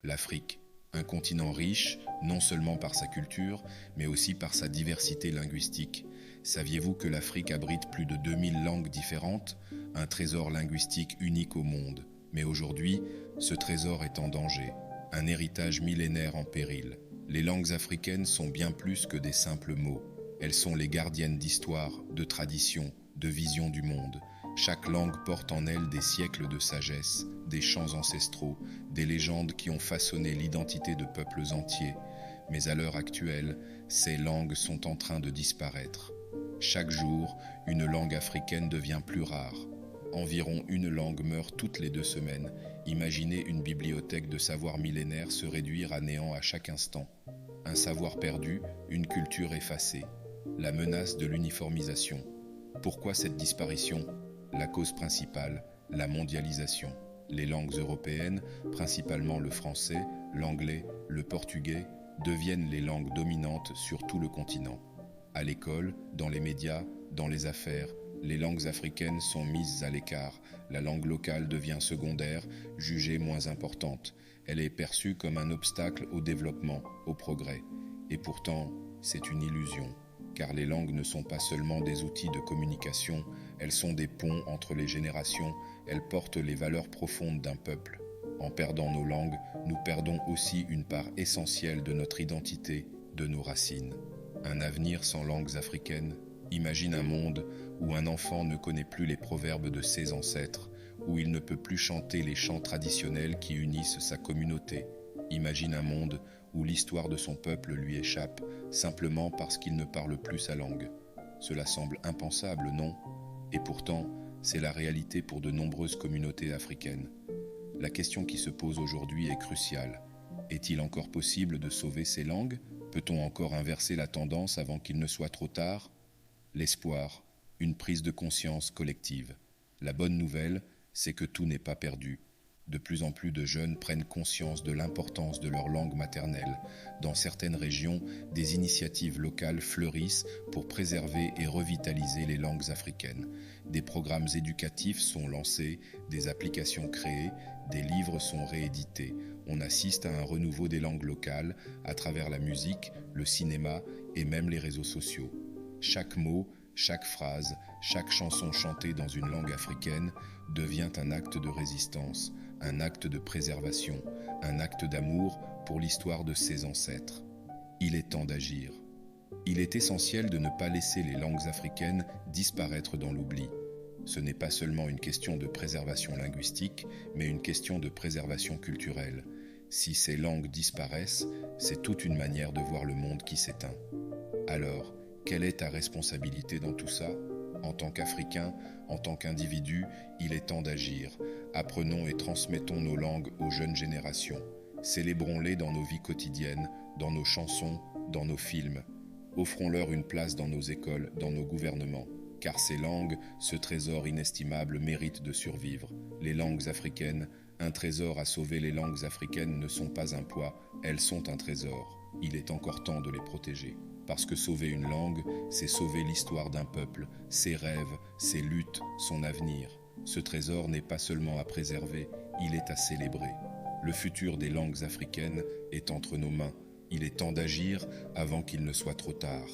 L'Afrique, un continent riche, non seulement par sa culture, mais aussi par sa diversité linguistique. Saviez-vous que l'Afrique abrite plus de 2000 langues différentes, un trésor linguistique unique au monde? Mais aujourd'hui, ce trésor est en danger, un héritage millénaire en péril. Les langues africaines sont bien plus que des simples mots. Elles sont les gardiennes d'histoire, de tradition, de vision du monde. Chaque langue porte en elle des siècles de sagesse, des chants ancestraux, des légendes qui ont façonné l'identité de peuples entiers. Mais à l'heure actuelle, ces langues sont en train de disparaître. Chaque jour, une langue africaine devient plus rare. Environ une langue meurt toutes les 2 semaines. Imaginez une bibliothèque de savoir millénaire se réduire à néant à chaque instant. Un savoir perdu, une culture effacée. La menace de l'uniformisation. Pourquoi cette disparition? La cause principale, la mondialisation. Les langues européennes, principalement le français, l'anglais, le portugais, deviennent les langues dominantes sur tout le continent. À l'école, dans les médias, dans les affaires, les langues africaines sont mises à l'écart. La langue locale devient secondaire, jugée moins importante. Elle est perçue comme un obstacle au développement, au progrès. Et pourtant, c'est une illusion. Car les langues ne sont pas seulement des outils de communication, elles sont des ponts entre les générations, elles portent les valeurs profondes d'un peuple. En perdant nos langues, nous perdons aussi une part essentielle de notre identité, de nos racines. Un avenir sans langues africaines? Imagine un monde où un enfant ne connaît plus les proverbes de ses ancêtres, où il ne peut plus chanter les chants traditionnels qui unissent sa communauté. Imagine un monde où l'histoire de son peuple lui échappe, simplement parce qu'il ne parle plus sa langue. Cela semble impensable, non? Et pourtant, c'est la réalité pour de nombreuses communautés africaines. La question qui se pose aujourd'hui est cruciale. Est-il encore possible de sauver ces langues? Peut-on encore inverser la tendance avant qu'il ne soit trop tard? L'espoir, une prise de conscience collective. La bonne nouvelle, c'est que tout n'est pas perdu. De plus en plus de jeunes prennent conscience de l'importance de leur langue maternelle. Dans certaines régions, des initiatives locales fleurissent pour préserver et revitaliser les langues africaines. Des programmes éducatifs sont lancés, des applications créées, des livres sont réédités. On assiste à un renouveau des langues locales à travers la musique, le cinéma et même les réseaux sociaux. Chaque mot, chaque phrase, chaque chanson chantée dans une langue africaine devient un acte de résistance, un acte de préservation, un acte d'amour pour l'histoire de ses ancêtres. Il est temps d'agir. Il est essentiel de ne pas laisser les langues africaines disparaître dans l'oubli. Ce n'est pas seulement une question de préservation linguistique, mais une question de préservation culturelle. Si ces langues disparaissent, c'est toute une manière de voir le monde qui s'éteint. Alors, quelle est ta responsabilité dans tout ça? En tant qu'Africains, en tant qu'individus, il est temps d'agir. Apprenons et transmettons nos langues aux jeunes générations. Célébrons-les dans nos vies quotidiennes, dans nos chansons, dans nos films. Offrons-leur une place dans nos écoles, dans nos gouvernements. Car ces langues, ce trésor inestimable, méritent de survivre. Les langues africaines, un trésor à sauver. Les langues africaines ne sont pas un poids, elles sont un trésor. Il est encore temps de les protéger. Parce que sauver une langue, c'est sauver l'histoire d'un peuple, ses rêves, ses luttes, son avenir. Ce trésor n'est pas seulement à préserver, il est à célébrer. Le futur des langues africaines est entre nos mains. Il est temps d'agir avant qu'il ne soit trop tard.